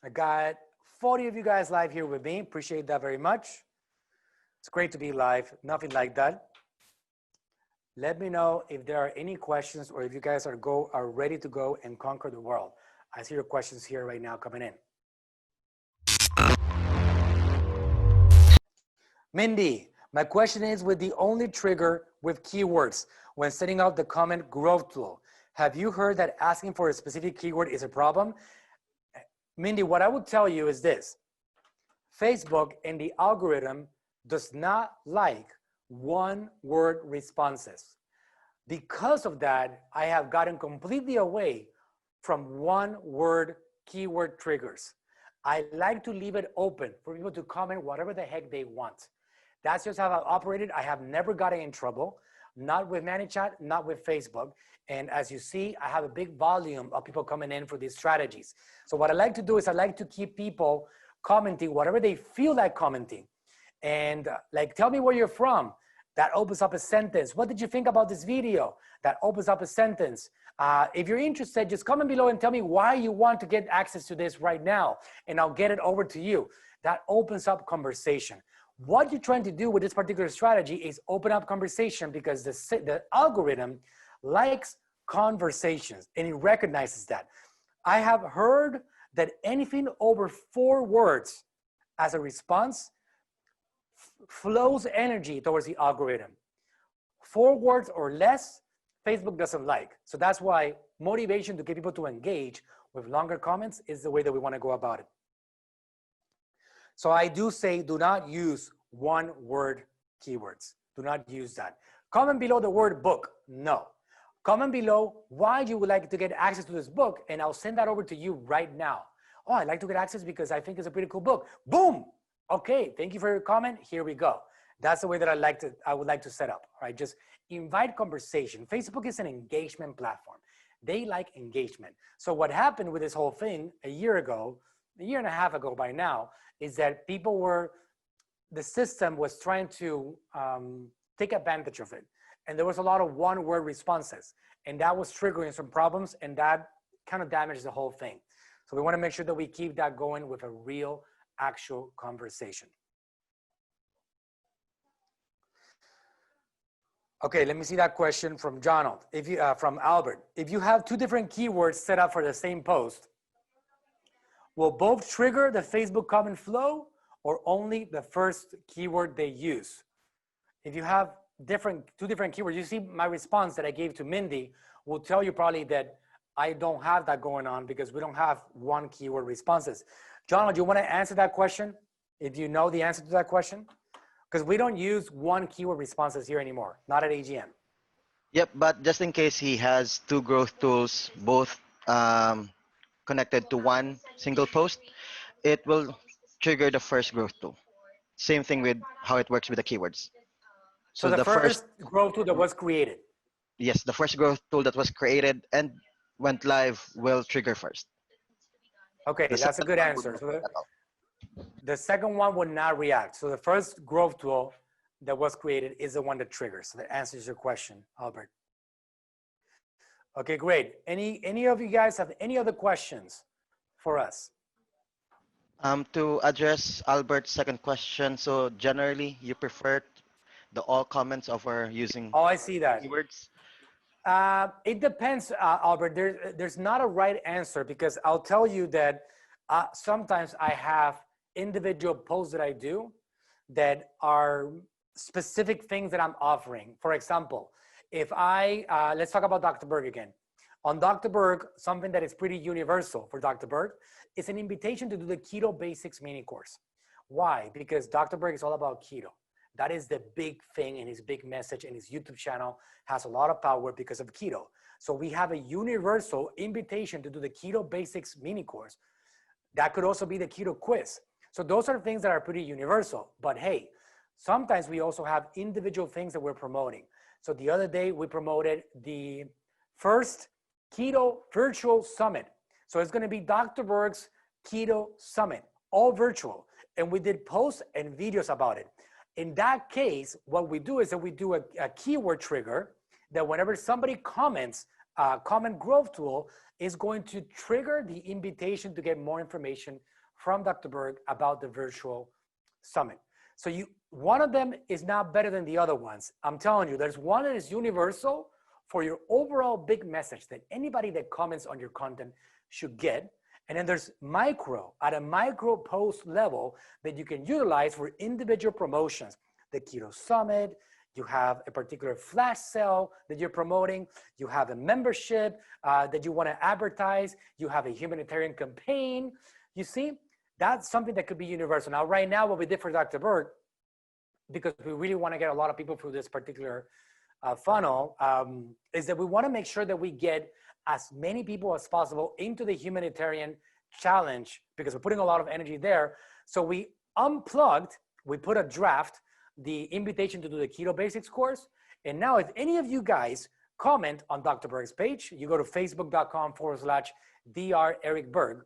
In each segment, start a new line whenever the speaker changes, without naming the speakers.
I got 40 of you guys live here with me. Appreciate that very much. It's great to be live. Nothing like that. Let me know if there are any questions or if you guys are ready to go and conquer the world. I see your questions here right now coming in. Mindy, my question is, with the only trigger with keywords when setting up the comment growth tool, have you heard that asking for a specific keyword is a problem? Mindy, what I would tell you is this. Facebook and the algorithm does not like one-word responses. Because of that, I have gotten completely away from one-word keyword triggers. I like to leave it open for people to comment whatever the heck they want. That's just how I've operated. I have never gotten in trouble, not with ManyChat, not with Facebook. And as you see, I have a big volume of people coming in for these strategies. So what I like to do is I like to keep people commenting whatever they feel like commenting. And like, tell me where you're from. That opens up a sentence. What did you think about this video? That opens up a sentence. If you're interested, just comment below and tell me why you want to get access to this right now, and I'll get it over to you. That opens up conversation. What you're trying to do with this particular strategy is open up conversation, because the algorithm likes conversations and it recognizes that. I have heard that anything over 4 words as a response flows energy towards the algorithm. 4 words or less, Facebook doesn't like. So that's why motivation to get people to engage with longer comments is the way that we want to go about it. So I do say, do not use one-word keywords. Do not use that. Comment below the word book. No. Comment below why you would like to get access to this book, and I'll send that over to you right now. Oh, I'd like to get access because I think it's a pretty cool book. Boom. Okay, thank you for your comment. Here we go. That's the way that I would like to set up, right? Just invite conversation. Facebook is an engagement platform. They like engagement. So what happened with this whole thing a year and a half ago by now, is that the system was trying to take advantage of it. And there was a lot of one-word responses, and that was triggering some problems, and that kind of damaged the whole thing. So we want to make sure that we keep that going with a real, actual conversation. Okay, let me see that question from Donald. From Albert. If you have 2 different keywords set up for the same post, will both trigger the Facebook comment flow or only the first keyword they use? If you have 2 different keywords, you see my response that I gave to Mindy will tell you probably that I don't have that going on because we don't have 1 keyword responses. John, do you want to answer that question? If you know the answer to that question? Because we don't use 1 keyword responses here anymore, not at AGM.
Yep, but just in case he has 2 growth tools, both connected to 1 single post, it will trigger the first growth tool. Same thing with how it works with the keywords.
So the first growth tool that was created.
Yes, the first growth tool that was created and went live will trigger first.
Okay, that's a good answer. So the second one would not react. So the first growth tool that was created is the one that triggers. So that answers your question, Albert. Okay, great. Any of you guys have any other questions for us?
To address Albert's second question, so generally you prefer the all comments over using
I see that.
keywords?
It depends, Albert. There's not a right answer, because I'll tell you that sometimes I have individual posts that I do that are specific things that I'm offering. For example, if let's talk about Dr. Berg again. On Dr. Berg, something that is pretty universal for Dr. Berg is an invitation to do the Keto Basics mini course. Why? Because Dr. Berg is all about keto. That is the big thing, and his big message, and his YouTube channel has a lot of power because of keto. So we have a universal invitation to do the Keto Basics mini course. That could also be the keto quiz. So those are things that are pretty universal. But hey, sometimes we also have individual things that we're promoting. So the other day we promoted the first Keto Virtual Summit. So it's going to be Dr. Berg's Keto Summit, all virtual. And we did posts and videos about it. In that case, what we do is that we do a keyword trigger that whenever somebody comments comment growth tool is going to trigger the invitation to get more information from Dr. Berg about the virtual summit. So one of them is not better than the other ones. I'm telling you, there's one that is universal for your overall big message that anybody that comments on your content should get. And then there's micro, at a micro post level that you can utilize for individual promotions. The Keto Summit, you have a particular flash sale that you're promoting, you have a membership that you want to advertise, you have a humanitarian campaign. You see, that's something that could be universal. Now, right now, what we did for Dr. Berg, because we really want to get a lot of people through this particular funnel, is that we want to make sure that we get as many people as possible into the humanitarian challenge, because we're putting a lot of energy there. So we unplugged, we put a draft, the invitation to do the Keto Basics course. And now if any of you guys comment on Dr. Berg's page, you go to facebook.com/Dr. Eric Berg,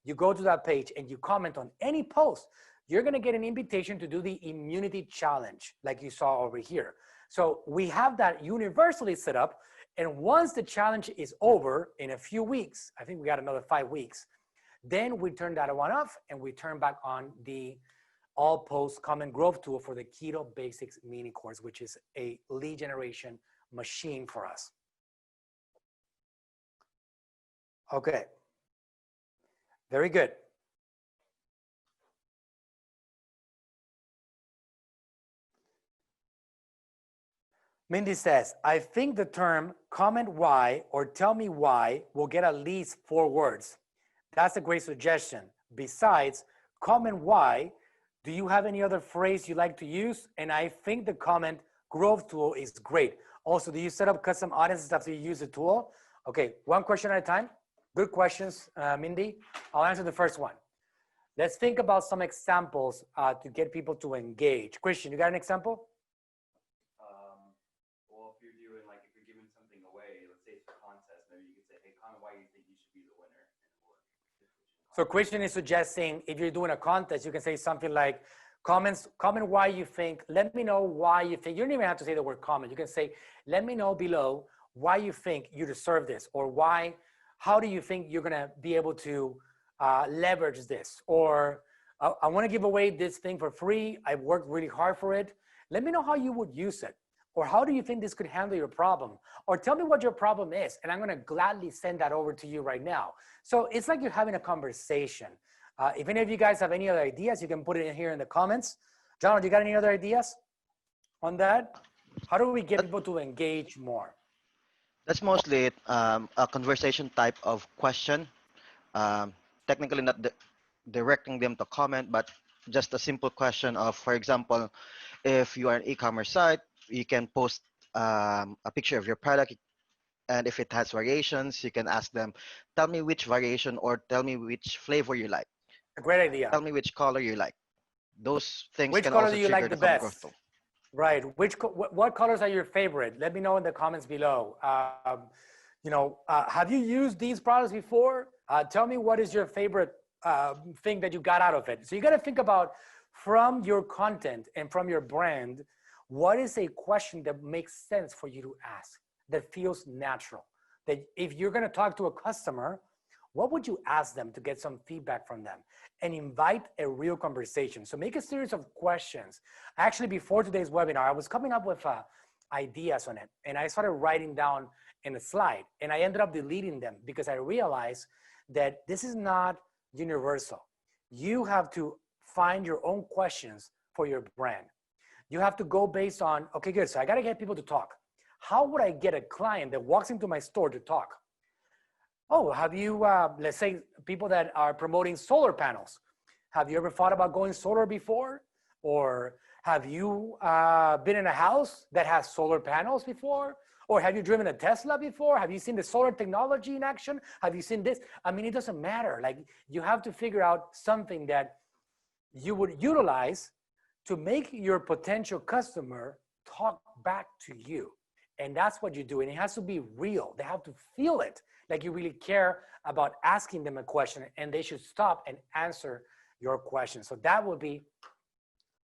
you go to that page and you comment on any post, you're gonna get an invitation to do the immunity challenge like you saw over here. So we have that universally set up. And once the challenge is over in a few weeks, I think we got another 5 weeks, then we turn that one off and we turn back on the all post comment growth tool for the Keto Basics mini course, which is a lead generation machine for us. Okay, very good. Mindy says, I think the term comment why or tell me why will get at least 4 words. That's a great suggestion. Besides, comment why, do you have any other phrase you like to use? And I think the comment growth tool is great. Also, do you set up custom audiences after you use the tool? Okay, one question at a time. Good questions, Mindy. I'll answer the first one. Let's think about some examples to get people to engage. Christian, you got an example?
Well, if you're doing, like, if you're giving something away, let's say it's a contest, maybe you could say, hey, comment why you think you should be the winner.
So Christian is suggesting if you're doing a contest, you can say something like, comment why you think, let me know why you think, you don't even have to say the word comment. You can say, let me know below why you think you deserve this, or how do you think you're gonna be able to leverage this? Or I wanna give away this thing for free. I've worked really hard for it. Let me know how you would use it. Or how do you think this could handle your problem? Or tell me what your problem is, and I'm gonna gladly send that over to you right now. So it's like you're having a conversation. If any of you guys have any other ideas, you can put it in here in the comments. John, do you got any other ideas on that? How do we get people to engage more?
That's mostly a conversation type of question. Technically not directing them to comment, but just a simple question of, for example, if you are an e-commerce site, you can post a picture of your product, and if it has variations, you can ask them, tell me which variation or tell me which flavor you like.
A great idea.
Tell me which color you like. Those things
Which
can
color
also
do you
trigger
like the
the comment growth
best?
tool.
Right. What colors are your favorite? Let me know in the comments below. Have you used these products before? Tell me what is your favorite thing that you got out of it. So you got to think about, from your content and from your brand, what is a question that makes sense for you to ask, that feels natural? That if you're going to talk to a customer, what would you ask them to get some feedback from them? And invite a real conversation. So make a series of questions. Actually, before today's webinar, I was coming up with ideas on it, and I started writing down in a slide, and I ended up deleting them because I realized that this is not universal. You have to find your own questions for your brand. You have to go based on, okay, good, so I gotta get people to talk. How would I get a client that walks into my store to talk? Oh, have you, let's say people that are promoting solar panels. Have you ever thought about going solar before? Or have you been in a house that has solar panels before? Or have you driven a Tesla before? Have you seen the solar technology in action? Have you seen this? I mean, it doesn't matter. Like, you have to figure out something that you would utilize to make your potential customer talk back to you. And that's what you do. And it has to be real. They have to feel it, like you really care about asking them a question, and they should stop and answer your question. So that would be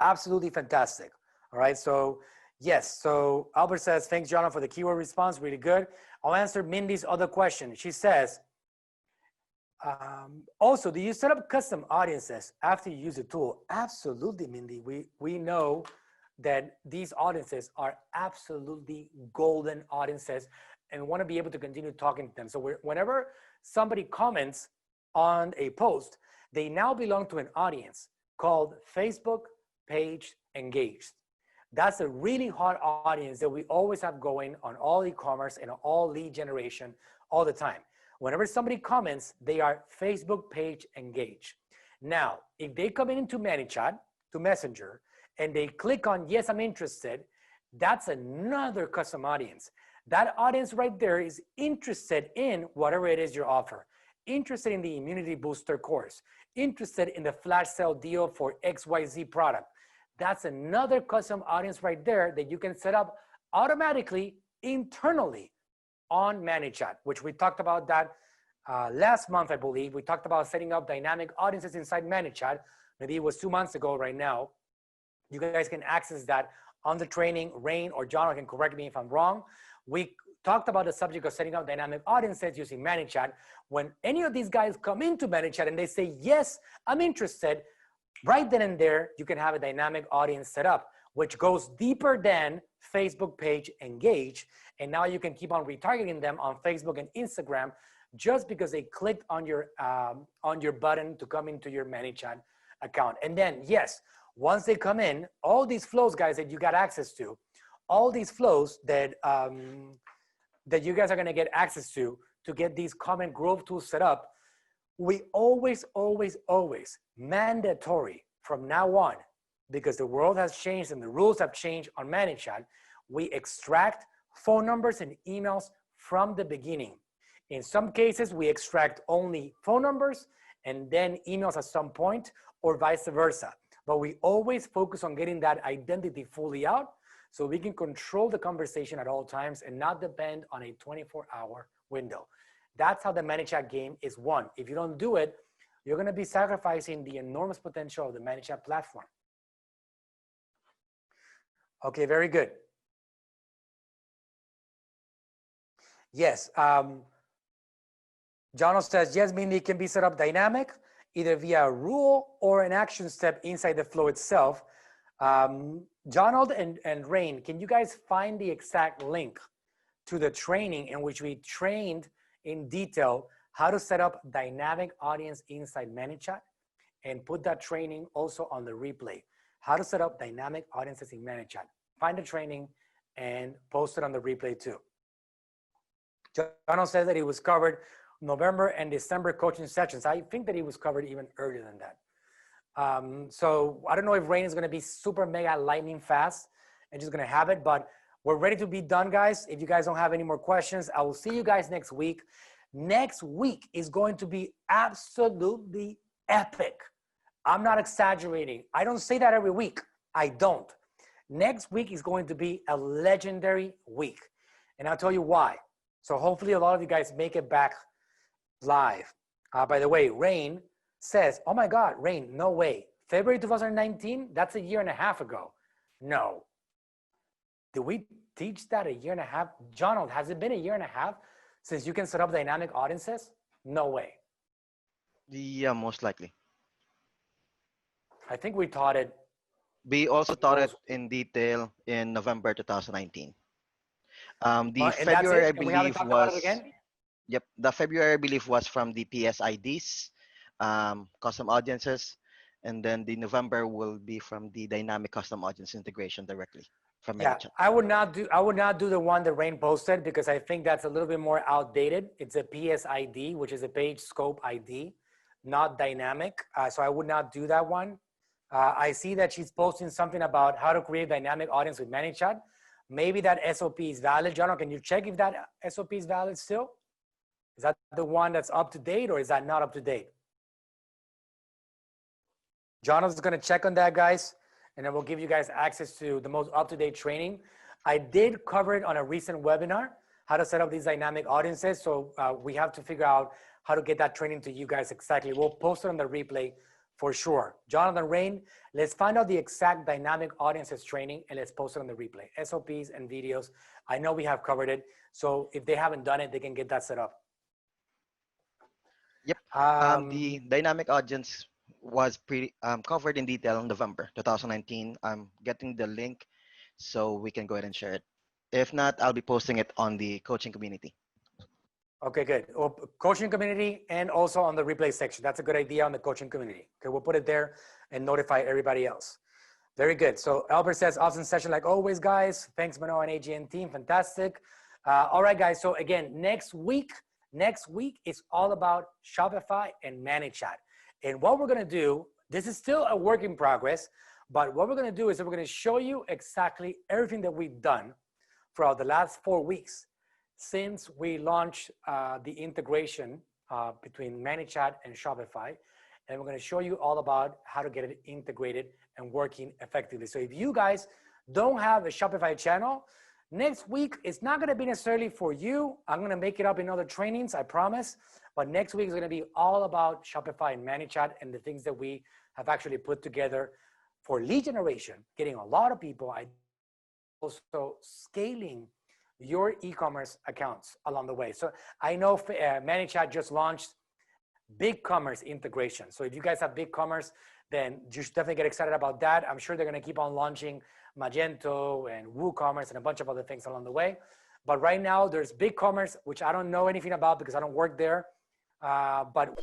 absolutely fantastic. All right. So Yes, so Albert says, thanks, Jonathan, for the keyword response. Really good. I'll answer Mindy's other question. She says, also, do you set up custom audiences after you use the tool? Absolutely, Mindy. We know that these audiences are absolutely golden audiences and want to be able to continue talking to them. So whenever somebody comments on a post, they now belong to an audience called Facebook Page Engaged. That's a really hot audience that we always have going on all e-commerce and all lead generation all the time. Whenever somebody comments, they are Facebook Page Engaged. Now, if they come into ManyChat, to Messenger, and they click on, yes, I'm interested, that's another custom audience. That audience right there is interested in whatever it is you offer, interested in the immunity booster course, interested in the flash sale deal for XYZ product. That's another custom audience right there that you can set up automatically internally on ManyChat, which we talked about that last month, I believe. We talked about setting up dynamic audiences inside ManyChat. Maybe it was 2 months ago right now. You guys can access that on the training. Rain or John can correct me if I'm wrong. We talked about the subject of setting up dynamic audiences using ManyChat. When any of these guys come into ManyChat and they say, yes, I'm interested, right then and there, you can have a dynamic audience set up, which goes deeper than Facebook Page Engage. And now you can keep on retargeting them on Facebook and Instagram just because they clicked on your button to come into your ManyChat account. And then, yes, once they come in, all these flows, guys, that you got access to, all these flows that, that you guys are gonna get access to get these comment growth tools set up, we always, always, always mandatory from now on, because the world has changed and the rules have changed on ManyChat, we extract phone numbers and emails from the beginning. In some cases, we extract only phone numbers and then emails at some point, or vice versa. But we always focus on getting that identity fully out so we can control the conversation at all times and not depend on a 24-hour window. That's how the ManyChat game is won. If you don't do it, you're gonna be sacrificing the enormous potential of the ManyChat platform. Okay, very good. Yes, Jono says, yes, Mindy, can be set up dynamic, either via a rule or an action step inside the flow itself. Donald and Rain, can you guys find the exact link to the training in which we trained in detail how to set up dynamic audience inside ManyChat, and put that training also on the replay, how to set up dynamic audiences in ManyChat. Find the training and post it on the replay too. Donald says that it was covered November and December coaching sessions. I think that it was covered even earlier than that. So I don't know if Rain is going to be super mega lightning fast and just going to have it, but we're ready to be done, guys. If you guys don't have any more questions, I will see you guys next week. Next week is going to be absolutely epic. I'm not exaggerating. I don't say that every week. I don't. Next week is going to be a legendary week. And I'll tell you why. So hopefully a lot of you guys make it back live. By the way, Rain says, oh my God, Rain, no way. February 2019, that's a year and a half ago. No. Did we teach that a year and a half? John, has it been a year and a half since you can set up dynamic audiences? No way.
Yeah, most likely.
I think we taught it.
We also taught it in detail in November 2019. The February, I believe, was, yep, the February, I believe, was from the PSIDs, custom audiences, and then the November will be from the dynamic custom audience integration directly from ManyChat.
I would not do the one that Rain posted because I think that's a little bit more outdated. It's a PSID, which is a page scope ID, not dynamic. So I would not do that one. I see that she's posting something about how to create dynamic audience with ManyChat. Maybe that SOP is valid. John, can you check if that SOP is valid still? Is that the one that's up to date or is that not up to date? Jonathan's gonna check on that, guys, and then we'll give you guys access to the most up-to-date training. I did cover it on a recent webinar, how to set up these dynamic audiences. So we have to figure out how to get that training to you guys exactly. We'll post it on the replay for sure. Jonathan Rain, let's find out the exact dynamic audiences training and let's post it on the replay. SOPs and videos. I know we have covered it. So if they haven't done it, they can get that set up.
Yep. The dynamic audience was covered in detail in November 2019. I'm getting the link so we can go ahead and share it. If not, I'll be posting it on the coaching community.
Okay, good. Well, coaching community and also on the replay section. That's a good idea on the coaching community. Okay, we'll put it there and notify everybody else. Very good. So Albert says, awesome session like always, guys. Thanks, Manuel and AGN team. Fantastic. All right, guys. So again, next week is all about Shopify and ManyChat. And what we're going to do, this is still a work in progress, but what we're going to do is we're going to show you exactly everything that we've done throughout the last 4 weeks since we launched the integration between ManyChat and Shopify. And we're going to show you all about how to get it integrated and working effectively. So if you guys don't have a Shopify channel, next week it's not going to be necessarily for you. I'm going to make it up in other trainings, I promise. But next week is going to be all about Shopify and ManyChat and the things that we have actually put together for lead generation, getting a lot of people, also scaling your e-commerce accounts along the way. So I know ManyChat just launched BigCommerce integration. So if you guys have BigCommerce, then you should definitely get excited about that. I'm sure they're going to keep on launching Magento and WooCommerce and a bunch of other things along the way. But right now there's BigCommerce, which I don't know anything about because I don't work there. But